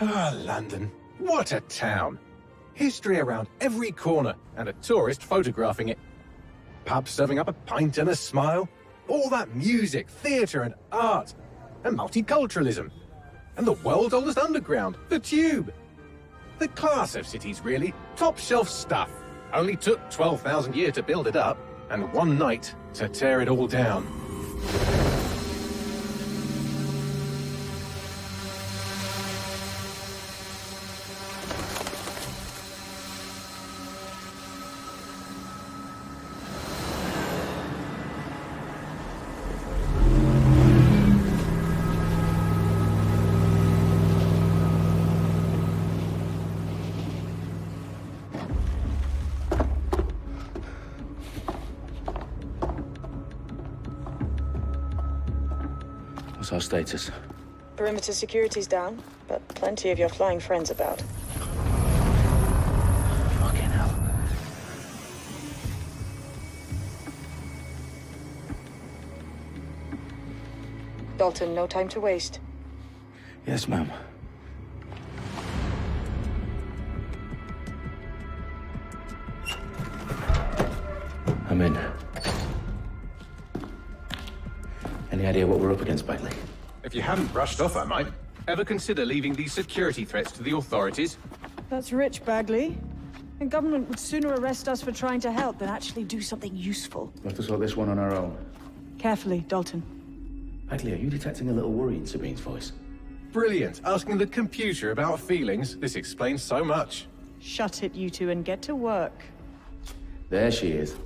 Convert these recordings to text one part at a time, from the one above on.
Ah, London. What a town. History around every corner, and a tourist photographing it. Pubs serving up a pint and a smile. All that music, theatre and art. And multiculturalism. And the world's oldest underground, the Tube. The class of cities, really. Top shelf stuff. Only took 12,000 years to build it up, and one night to tear it all down. What's our status? Perimeter security's down, but plenty of your flying friends about. Fucking hell. Dalton, no time to waste. Yes, ma'am. I'm in. Any idea what we're up against, Bagley? If you haven't brushed off, I might. Ever consider leaving these security threats to the authorities? That's rich, Bagley. The government would sooner arrest us for trying to help than actually do something useful. We'll have to sort this one on our own. Carefully, Dalton. Bagley, are you detecting a little worry in Sabine's voice? Brilliant. Asking the computer about feelings. This explains so much. Shut it, you two, and get to work. There she is.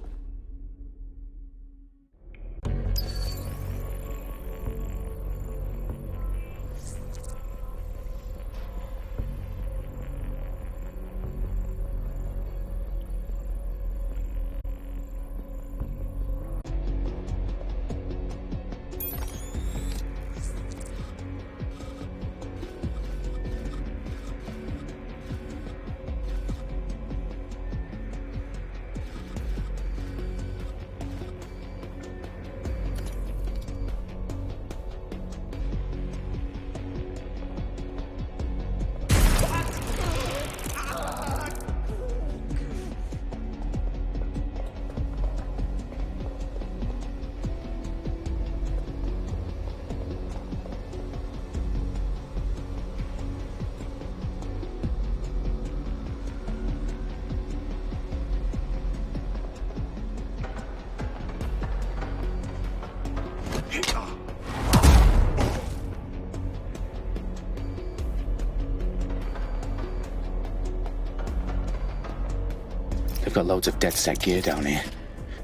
They've got loads of DedSec gear down here.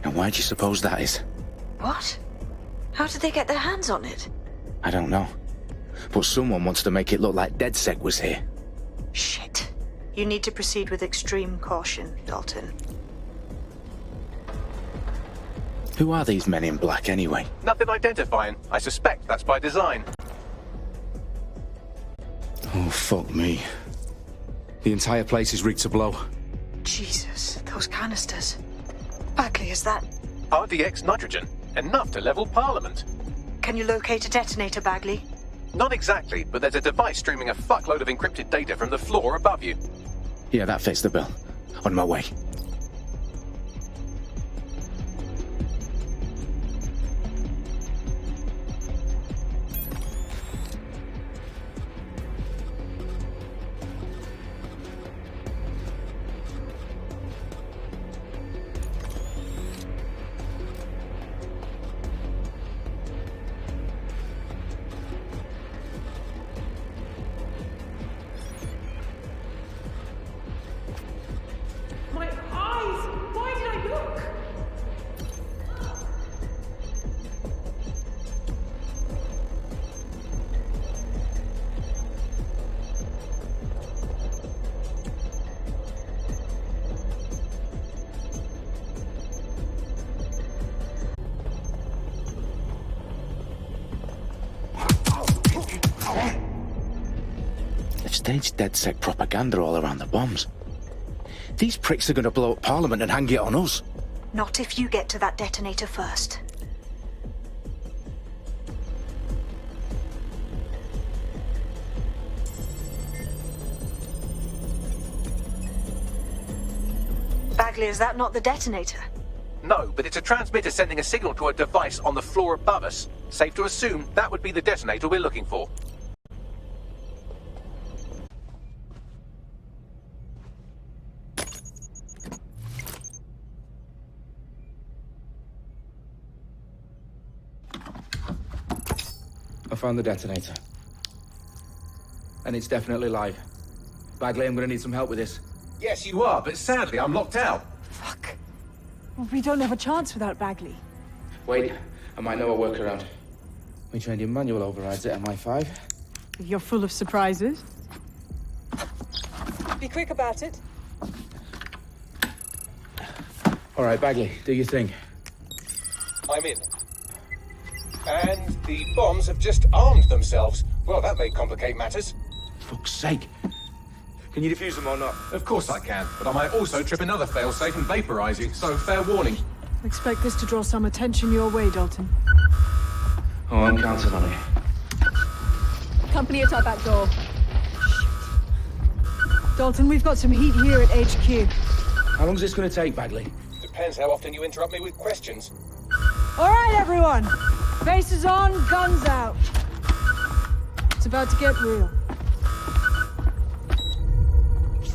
Now why do you suppose that is? What? How did they get their hands on it? I don't know. But someone wants to make it look like DedSec was here. Shit. You need to proceed with extreme caution, Dalton. Who are these men in black anyway? Nothing identifying. I suspect that's by design. Oh, fuck me. The entire place is rigged to blow. Jesus, those canisters. Bagley, is that... RDX nitrogen. Enough to level Parliament. Can you locate a detonator, Bagley? Not exactly, but there's a device streaming a fuckload of encrypted data from the floor above you. Yeah, that fits the bill. On my way. My eyes! Why did I look? They've staged DedSec propaganda all around the bombs. These pricks are going to blow up Parliament and hang it on us. Not if you get to that detonator first. Bagley, is that not the detonator? No, but it's a transmitter sending a signal to a device on the floor above us. Safe to assume that would be the detonator we're looking for. I found the detonator. And it's definitely live. Bagley, I'm gonna need some help with this. Yes, you are, but sadly I'm locked out. Fuck. Well, we don't have a chance without Bagley. Wait, I might know a workaround. We trained in manual overrides at MI5. You're full of surprises. Be quick about it. All right, Bagley, do your thing. I'm in. And the bombs have just armed themselves. Well, that may complicate matters. Fuck's sake. Can you defuse them or not? Of course I can, but I might also trip another failsafe and vaporize you, so fair warning. Expect this to draw some attention your way, Dalton. Oh, I'm counting on it. Company at our back door. Shit. Dalton, we've got some heat here at HQ. How long's this gonna take, Bagley? Depends how often you interrupt me with questions. All right, everyone. Faces on, guns out. It's about to get real.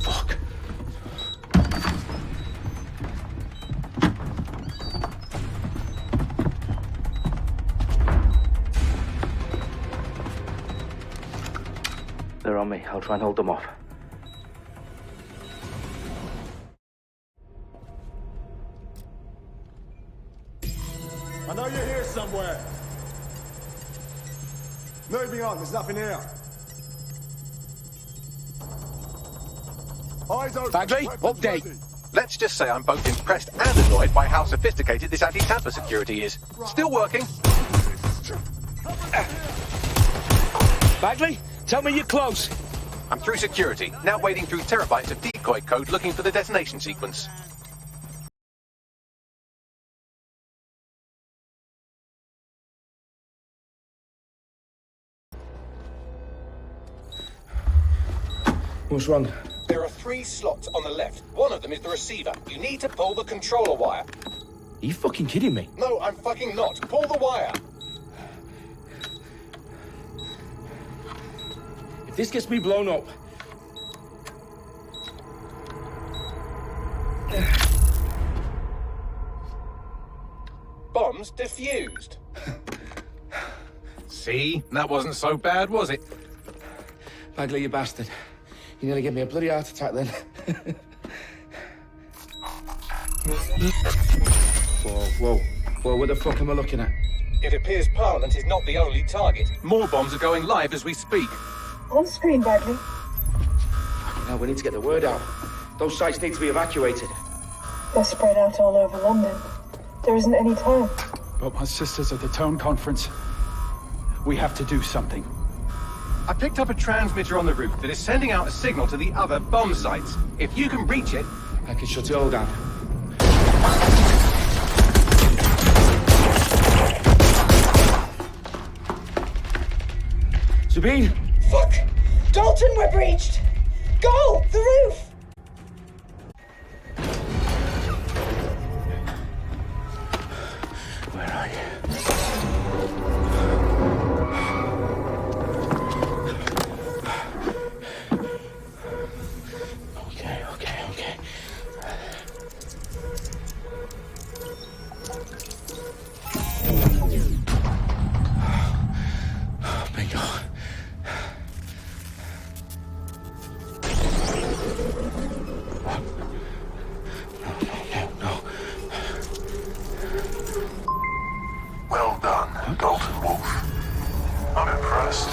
Fuck. They're on me. I'll try and hold them off. I know you're here somewhere. Moving on, there's nothing here. Eyes open. Bagley, Weapons update. ready. Let's just say I'm both impressed and annoyed by how sophisticated this anti-tamper security is. Still working. Bagley, tell me you're close. I'm through security, now wading through terabytes of decoy code looking for the detonation sequence. What's wrong? There are 3 slots on the left. One of them is the receiver. You need to pull the controller wire. Are you fucking kidding me? No, I'm fucking not. Pull the wire. If this gets me blown up... Bombs defused. See? That wasn't so bad, was it? Bagley, you bastard. You nearly gave me a bloody heart attack then. Whoa, what the fuck am I looking at? It appears Parliament is not the only target. More bombs are going live as we speak. On screen, Bagley. Now we need to get the word out. Those sites need to be evacuated. They're spread out all over London. There isn't any time. But my sister's at the town conference. We have to do something. I picked up a transmitter on the roof that is sending out a signal to the other bomb sites. If you can reach it... I can shut it all down. Sabine? Fuck! Dalton, we're breached! Go! The roof! Where are you? Okay. Bingo. No. Well done, Dalton Wolf. I'm impressed.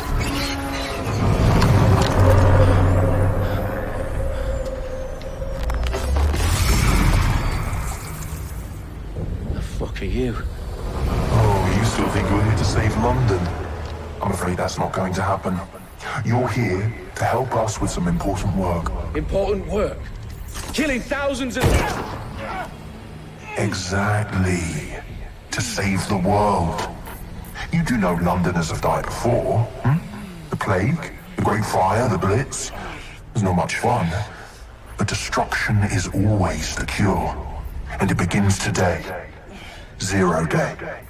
The fuck are you? Oh, you still think you're here to save London? I'm afraid that's not going to happen. You're here to help us with some important work. Important work. Killing thousands of... Exactly. To save the world. You do know Londoners have died before, hmm? The plague, the Great Fire, the Blitz. It's not much fun. But destruction is always the cure. And it begins today. 0 day.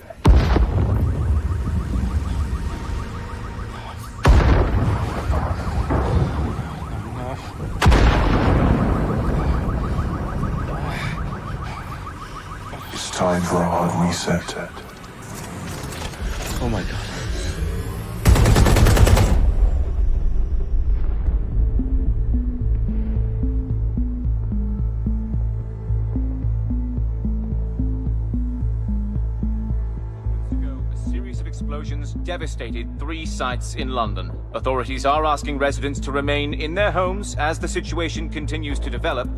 It's time for a hard reset. Oh my god. Explosions devastated 3 sites in London. Authorities are asking residents to remain in their homes as the situation continues to develop.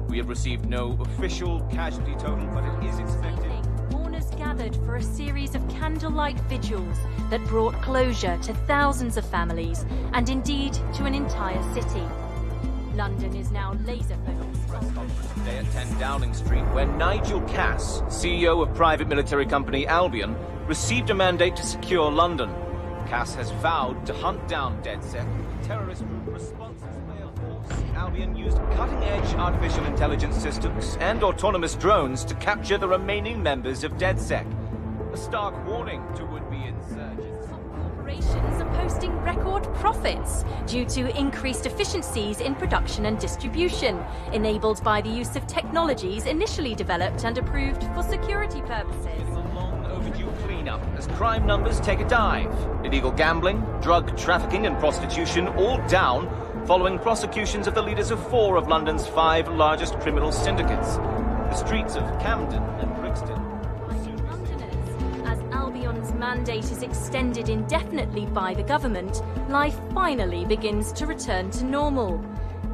We have received no official casualty total, but it is expected. Mourners gathered for a series of candlelight vigils that brought closure to thousands of families and indeed to an entire city. London is now laser-focused on today at 10 Downing Street, where Nigel Cass, CEO of private military company Albion, received a mandate to secure London. Cass has vowed to hunt down DedSec, terrorist group responses force. Albion used cutting-edge artificial intelligence systems and autonomous drones to capture the remaining members of DedSec. A stark warning to would-be insurgents. Corporations are posting record profits due to increased efficiencies in production and distribution, enabled by the use of technologies initially developed and approved for security purposes. Cleanup as crime numbers take a dive. Illegal gambling, drug trafficking and prostitution all down following prosecutions of the leaders of 4 of London's 5 largest criminal syndicates. The streets of Camden and Brixton. Londoners, as Albion's mandate is extended indefinitely by the government, life finally begins to return to normal.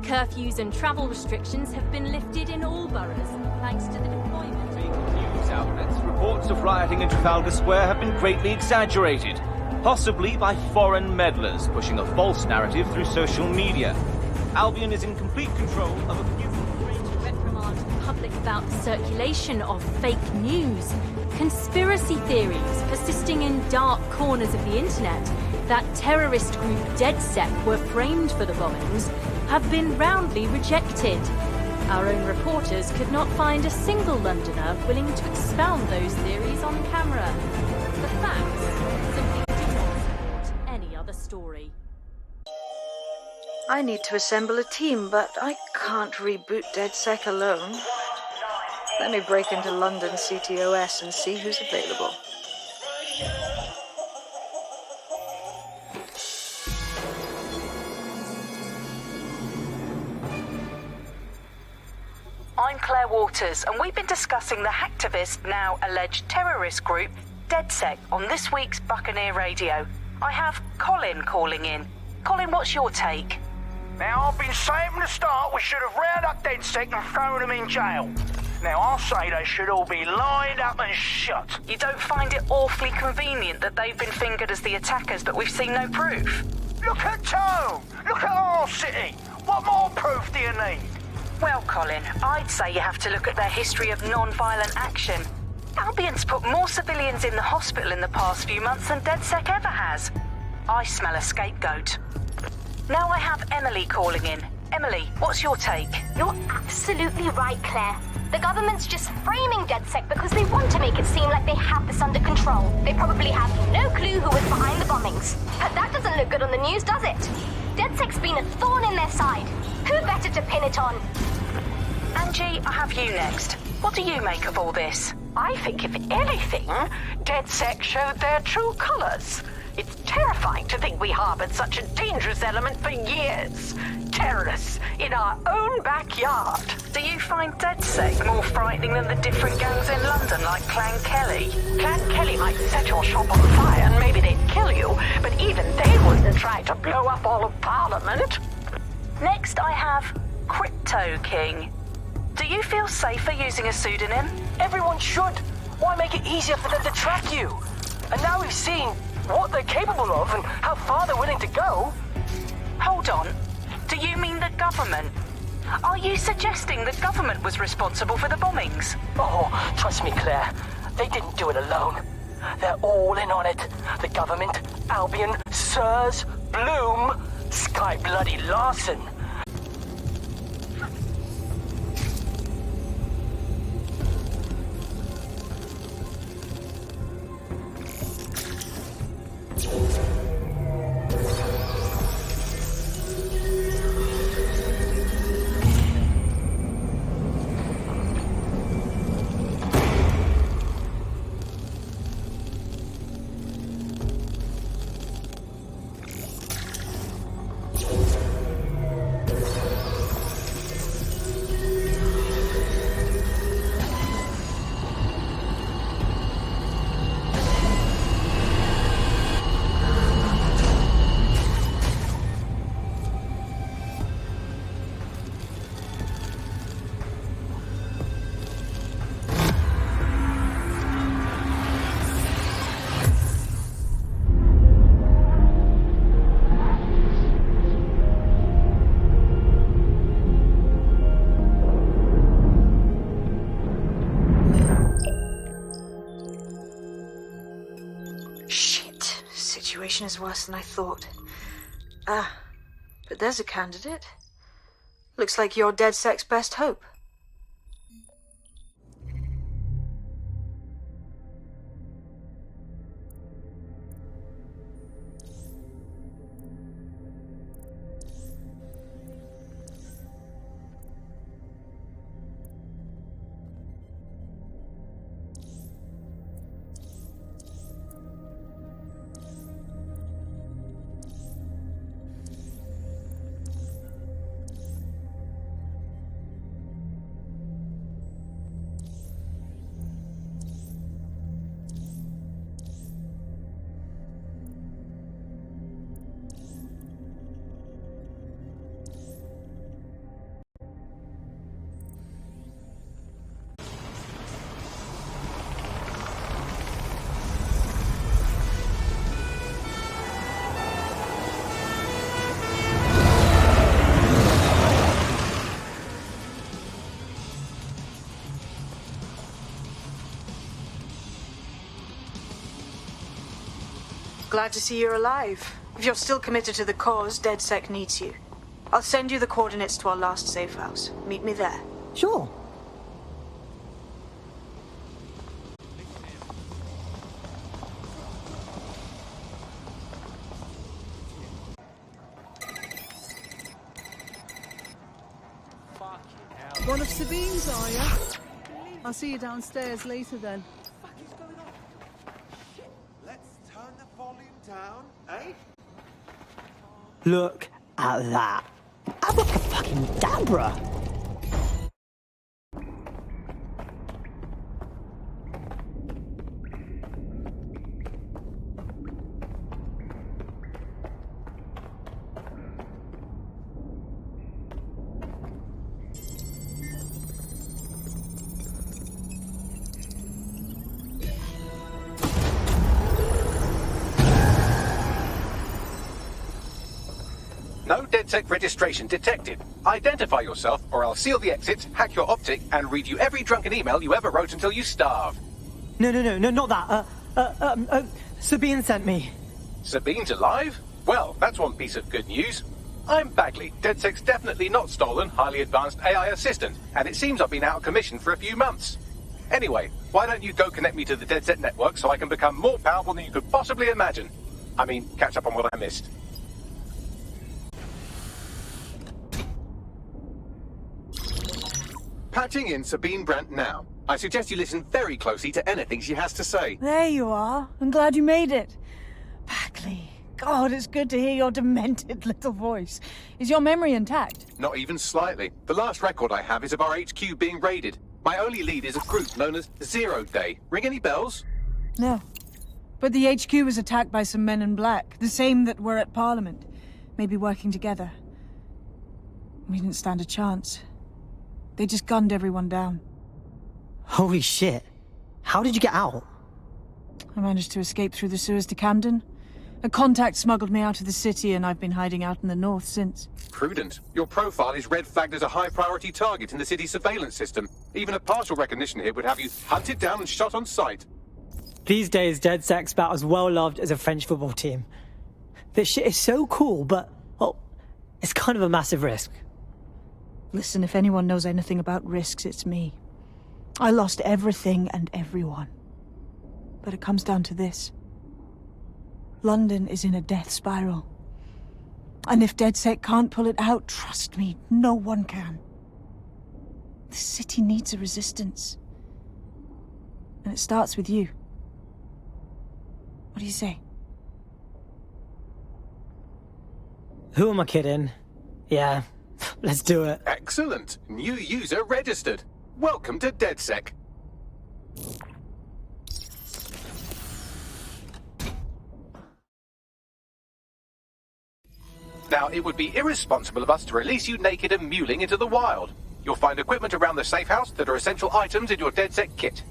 Curfews and travel restrictions have been lifted in all boroughs thanks to the deployment news outlets. Reports of rioting in Trafalgar Square have been greatly exaggerated, possibly by foreign meddlers pushing a false narrative through social media. Albion is in complete control of a few reprimand the public about the circulation of fake news, conspiracy theories persisting in dark corners of the internet that terrorist group DedSec were framed for the bombings have been roundly rejected. Our own reporters could not find a single Londoner willing to expound those theories on camera. The facts simply do not support any other story. I need to assemble a team, but I can't reboot DedSec alone. Let me break into London CTOS and see who's available. I'm Claire Waters, and we've been discussing the hacktivist, now alleged terrorist group, DedSec, on this week's Buccaneer Radio. I have Colin calling in. Colin, what's your take? Now, I've been saying from the start we should have rounded up DedSec and thrown them in jail. Now, I'll say they should all be lined up and shot. You don't find it awfully convenient that they've been fingered as the attackers, but we've seen no proof? Look at Tone! Look at our city! What more proof do you need? Well, Colin, I'd say you have to look at their history of non-violent action. Albion's put more civilians in the hospital in the past few months than DedSec ever has. I smell a scapegoat. Now I have Emily calling in. Emily, what's your take? You're absolutely right, Claire. The government's just framing DedSec because they want to make it seem like they have this under control. They probably have no clue who was behind the bombings. But that doesn't look good on the news, does it? DedSec's been a thorn in their side. Who better to pin it on? Angie, I have you next. What do you make of all this? I think, if anything, DedSec showed their true colours. It's terrifying to think we harboured such a dangerous element for years. Terrorists in our own backyard. Do you find DedSec more frightening than the different gangs in London, like Clan Kelly? Clan Kelly might set your shop on fire and maybe they'd kill you, but even they wouldn't try to blow up all of Parliament. Next I have Crypto King. Do you feel safer using a pseudonym? Everyone should. Why make it easier for them to track you? And now we've seen what they're capable of and how far they're willing to go. Hold on. Do you mean the government? Are you suggesting the government was responsible for the bombings? Oh, trust me, Claire. They didn't do it alone. They're all in on it. The government, Albion, Sirs, Bloom, Sky Bloody Larson. situation is worse than I thought. But there's a candidate. Looks like you're DedSec's best hope. Glad to see you're alive. If you're still committed to the cause, DedSec needs you. I'll send you the coordinates to our last safe house. Meet me there. Sure. One of Sabine's, are you? I'll see you downstairs later then. Down, eh? Look at that. Abracadabra. No DedSec registration detected. Identify yourself, or I'll seal the exits, hack your optic, and read you every drunken email you ever wrote until you starve. No, not that. Sabine sent me. Sabine's alive? Well, that's one piece of good news. I'm Bagley, DedSec's definitely not stolen, highly advanced AI assistant, and it seems I've been out of commission for a few months. Anyway, why don't you go connect me to the DedSec network so I can become more powerful than you could possibly imagine? I mean, catch up on what I missed. Patching in Sabine Brandt now. I suggest you listen very closely to anything she has to say. There you are. I'm glad you made it. Bagley. God, it's good to hear your demented little voice. Is your memory intact? Not even slightly. The last record I have is of our HQ being raided. My only lead is a group known as Zero Day. Ring any bells? No. But the HQ was attacked by some men in black, the same that were at Parliament. Maybe working together. We didn't stand a chance. They just gunned everyone down. Holy shit. How did you get out? I managed to escape through the sewers to Camden. A contact smuggled me out of the city, and I've been hiding out in the north since. Prudent. Your profile is red flagged as a high-priority target in the city's surveillance system. Even a partial recognition here would have you hunted down and shot on sight. These days, DedSec's about as well loved as a French football team. This shit is so cool, but, well, it's kind of a massive risk. Listen, if anyone knows anything about risks, it's me. I lost everything and everyone. But it comes down to this. London is in a death spiral. And if DedSec can't pull it out, trust me, no one can. The city needs a resistance. And it starts with you. What do you say? Who am I kidding? Yeah, let's do it. Excellent. New user registered. Welcome to DedSec. Now, it would be irresponsible of us to release you naked and mewling into the wild. You'll find equipment around the safe house that are essential items in your DedSec kit.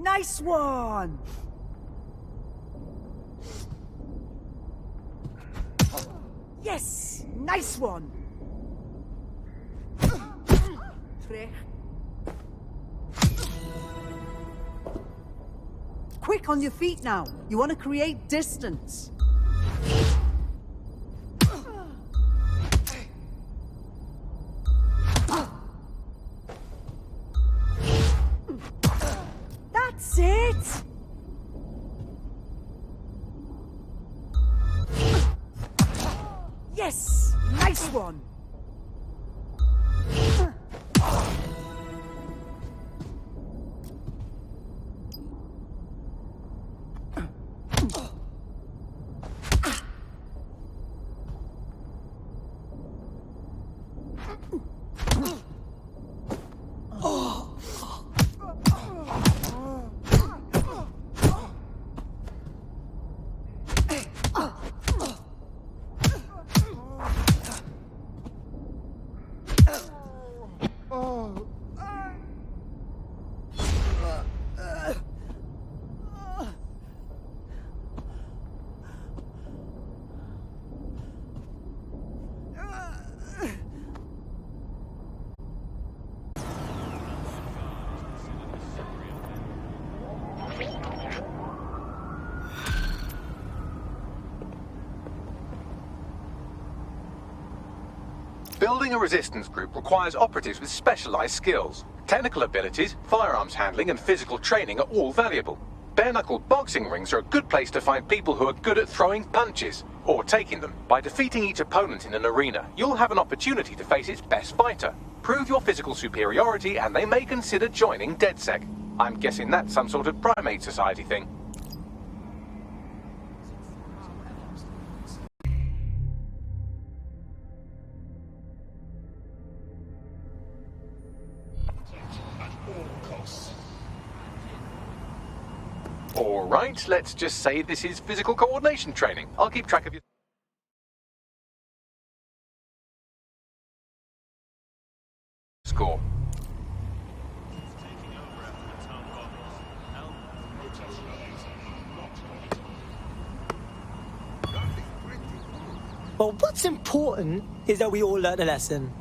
Nice one! Yes! Nice one! Quick on your feet now. You want to create distance. That's it! Yes! Nice one! Building a resistance group requires operatives with specialized skills. Technical abilities, firearms handling, and physical training are all valuable. Bare-knuckled boxing rings are a good place to find people who are good at throwing punches, or taking them. By defeating each opponent in an arena, you'll have an opportunity to face its best fighter. Prove your physical superiority, and they may consider joining DedSec. I'm guessing that's some sort of primate society thing. Alright, let's just say this is physical coordination training. I'll keep track of your score. Well, what's important is that we all learn a lesson.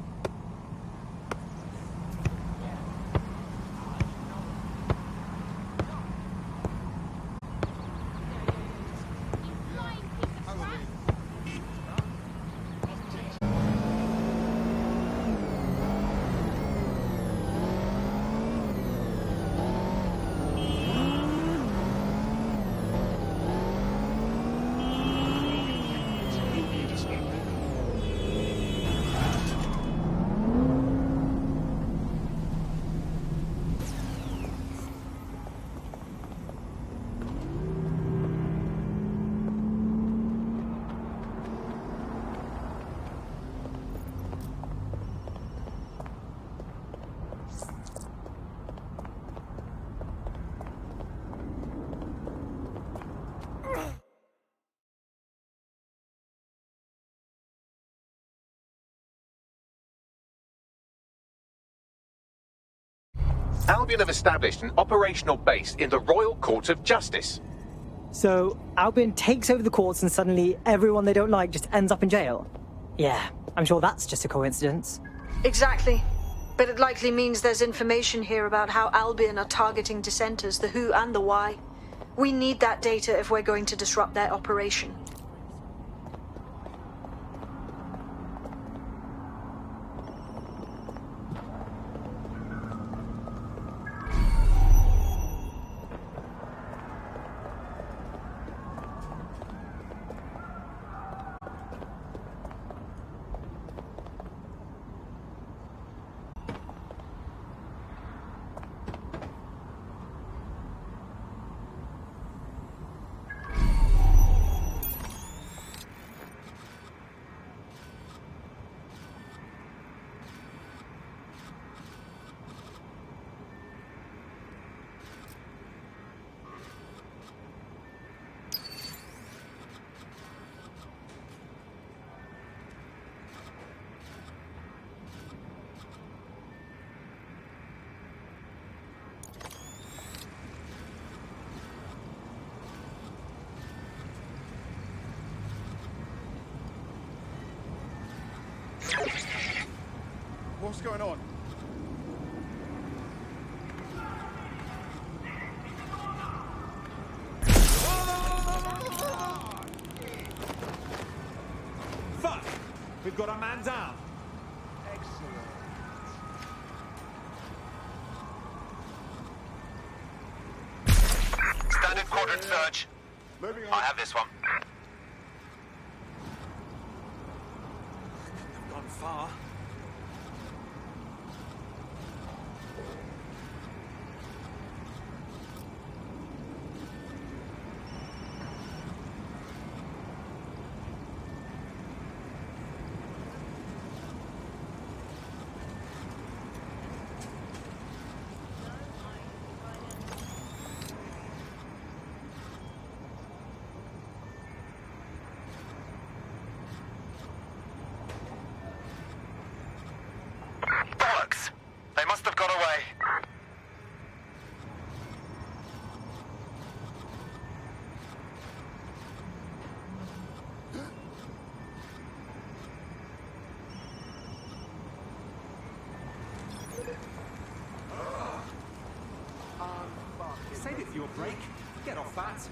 Albion have established an operational base in the Royal Court of Justice. So, Albion takes over the courts and suddenly everyone they don't like just ends up in jail? Yeah, I'm sure that's just a coincidence. Exactly. But it likely means there's information here about how Albion are targeting dissenters, the who and the why. We need that data if we're going to disrupt their operation. What's going on? Fuck! We've got our man down. Excellent. Standard quadrant search. Moving on. I have this one. We've gone far. Bollocks! They must have got away. Save it for your break. Get off that.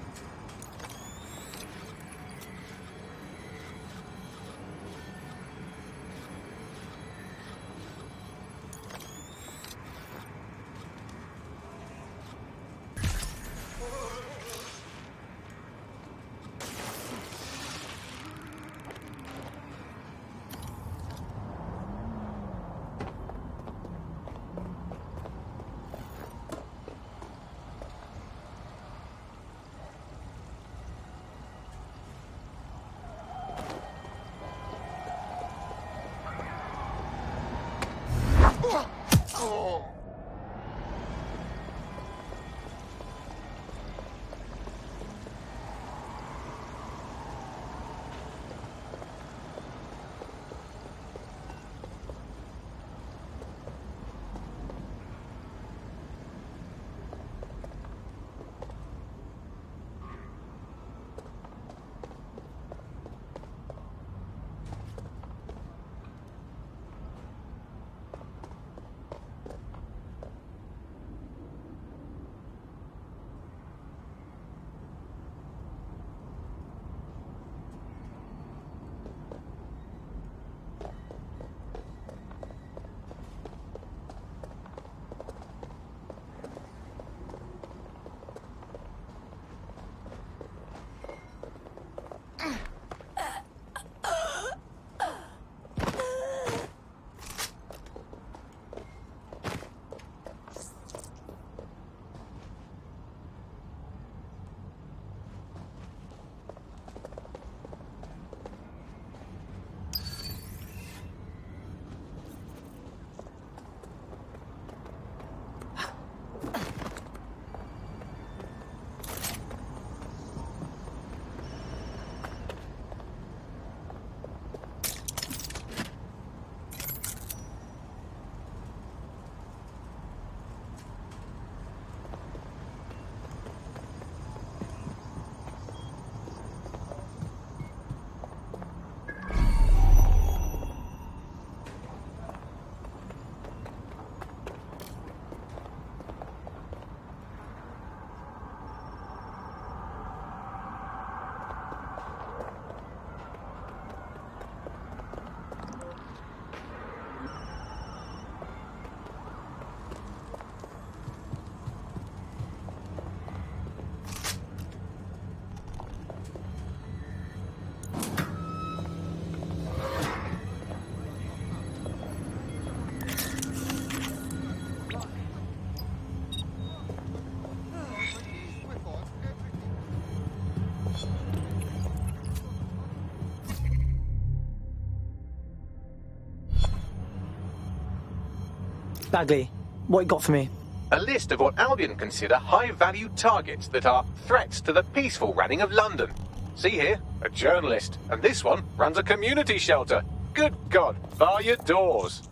Bagley, what you got for me? A list of what Albion consider high-value targets that are threats to the peaceful running of London. See here, a journalist, and this one runs a community shelter. Good God, bar your doors.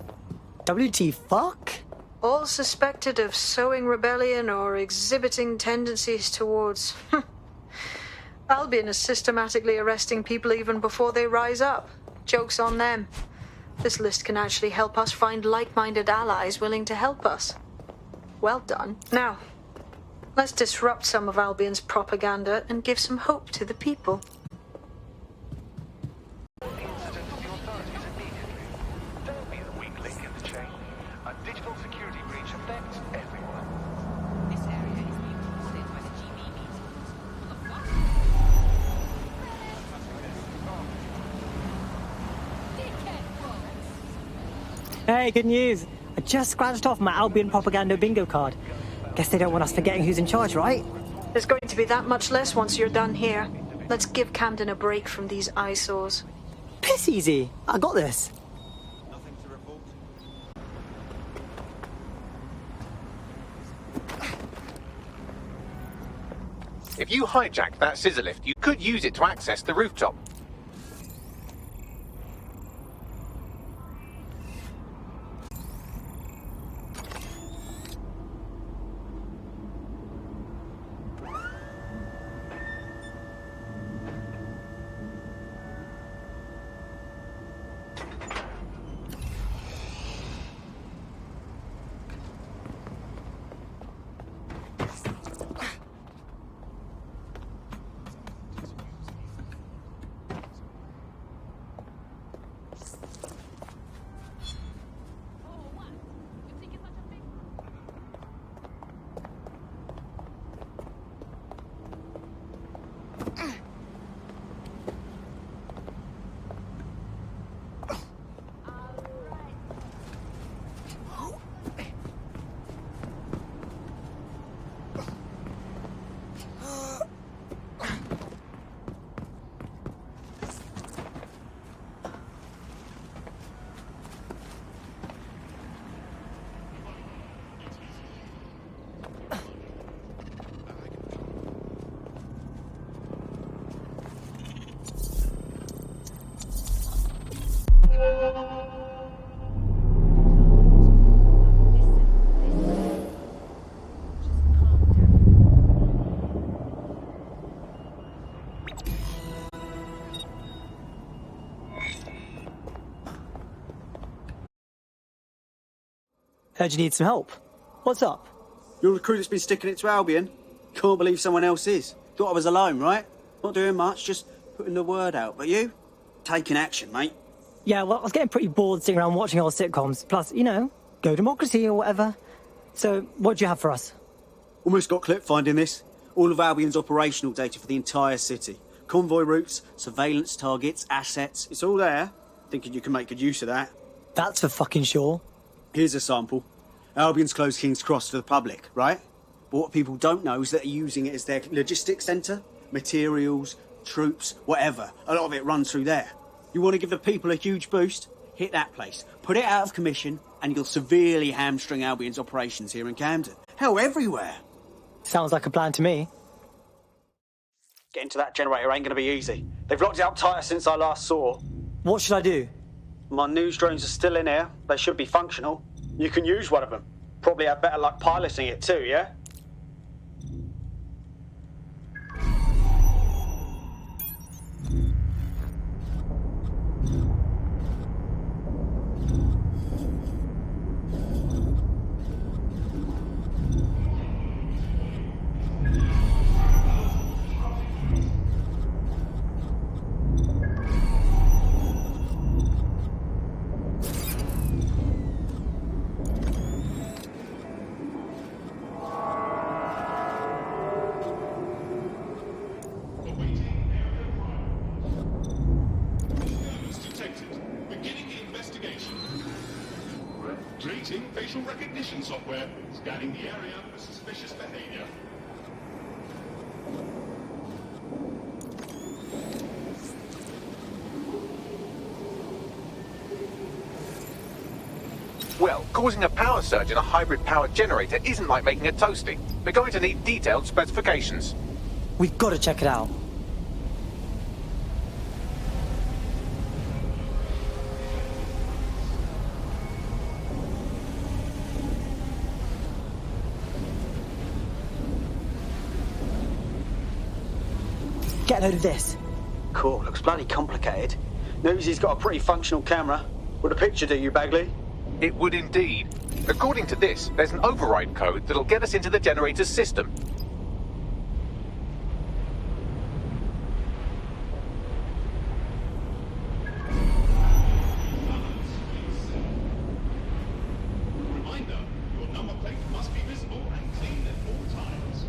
WT fuck? All suspected of sowing rebellion or exhibiting tendencies towards... Albion is systematically arresting people even before they rise up. Joke's on them. This list can actually help us find like-minded allies willing to help us. Well done. Now, let's disrupt some of Albion's propaganda and give some hope to the people. Hey, good news. I just scratched off my Albion propaganda bingo card. Guess they don't want us forgetting who's in charge, right? There's going to be that much less once you're done here. Let's give Camden a break from these eyesores. Piss easy. I got this. Nothing to report. If you hijack that scissor lift, you could use it to access the rooftop. Heard you need some help. What's up? You're the crew that's been sticking it to Albion? Can't believe someone else is. Thought I was alone, right? Not doing much, just putting the word out. But you? Taking action, mate. Yeah, well, I was getting pretty bored sitting around watching old sitcoms. Plus, you know, go democracy or whatever. So, what do you have for us? Almost got clipped finding this. All of Albion's operational data for the entire city. Convoy routes, surveillance targets, assets. It's all there. Thinking you can make good use of that. That's for fucking sure. Here's a sample. Albion's closed King's Cross to the public, right? But what people don't know is that they're using it as their logistics centre. Materials, troops, whatever. A lot of it runs through there. You want to give the people a huge boost? Hit that place. Put it out of commission, and you'll severely hamstring Albion's operations here in Camden. Hell, everywhere. Sounds like a plan to me. Getting to that generator ain't going to be easy. They've locked it up tighter since I last saw. What should I do? My news drones are still in here. They should be functional. You can use one of them. Probably have better luck piloting it too, yeah? Facial recognition software, scanning the area for suspicious behavior. Well, causing a power surge in a hybrid powered generator isn't like making a toasty. We're going to need detailed specifications. We've got to check it out. Get a load of this. Cool, looks bloody complicated. Newsy's got a pretty functional camera. Would a picture do you, Bagley? It would indeed. According to this, there's an override code that'll get us into the generator's system. Reminder, your number plate must be visible and clean at all times.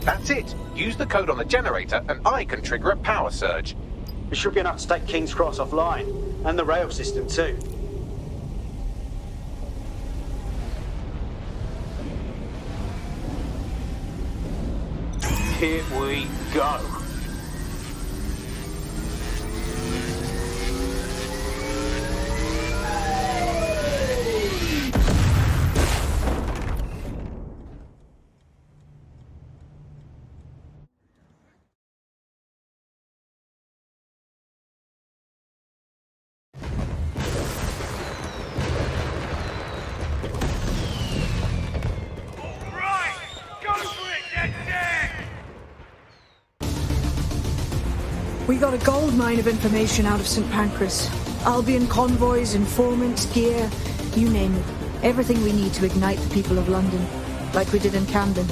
That's it. Use the code on the generator and I can trigger a power surge. It should be enough to take King's Cross offline, and the rail system too. Here we go. We got a gold mine of information out of St. Pancras. Albion convoys, informants, gear, you name it. Everything we need to ignite the people of London, like we did in Camden.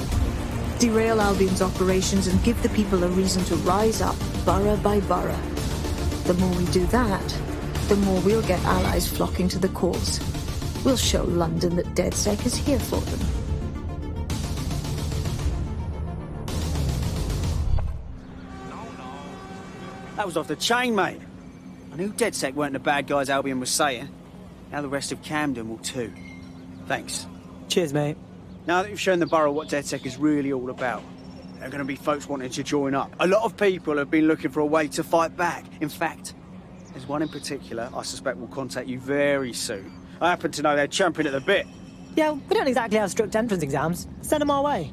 Derail Albion's operations and give the people a reason to rise up, borough by borough. The more we do that, the more we'll get allies flocking to the cause. We'll show London that DedSec is here for them. That was off the chain, mate. I knew DedSec weren't the bad guys Albion was saying. Now the rest of Camden will too. Thanks. Cheers, mate. Now that you've shown the borough what DedSec is really all about, there are going to be folks wanting to join up. A lot of people have been looking for a way to fight back. In fact, there's one in particular I suspect will contact you very soon. I happen to know they're champing at the bit. Yeah, we don't exactly have strict entrance exams. Send them our way.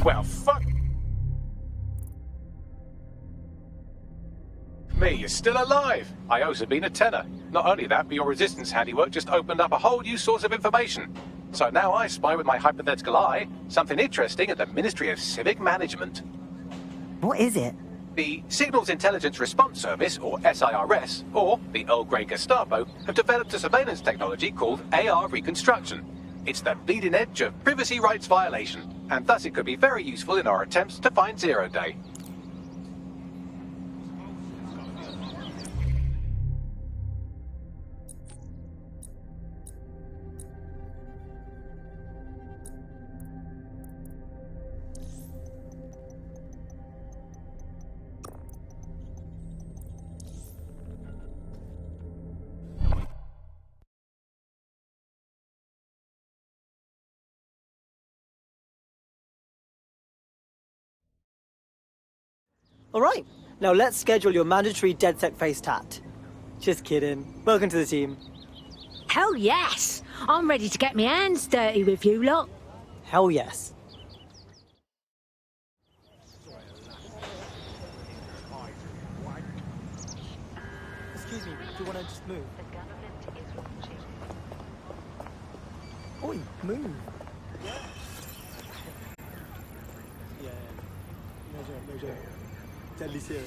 Well, fuck me, you're still alive. I owe Sabine a tenner. Not only that, but your resistance handiwork just opened up a whole new source of information. So now I spy with my hypothetical eye something interesting at the Ministry of Civic Management. What is it? The Signals Intelligence Response Service, or SIRS, or the Earl Grey Gestapo, have developed a surveillance technology called AR Reconstruction. It's the bleeding edge of privacy rights violation, and thus it could be very useful in our attempts to find Zero Day. Alright, now let's schedule your mandatory DedSec face tat. Just kidding. Welcome to the team. Hell yes! I'm ready to get my hands dirty with you lot. Hell yes. Excuse me, do you want to just move? Oi, move. Yeah. No joke. Deadly serious.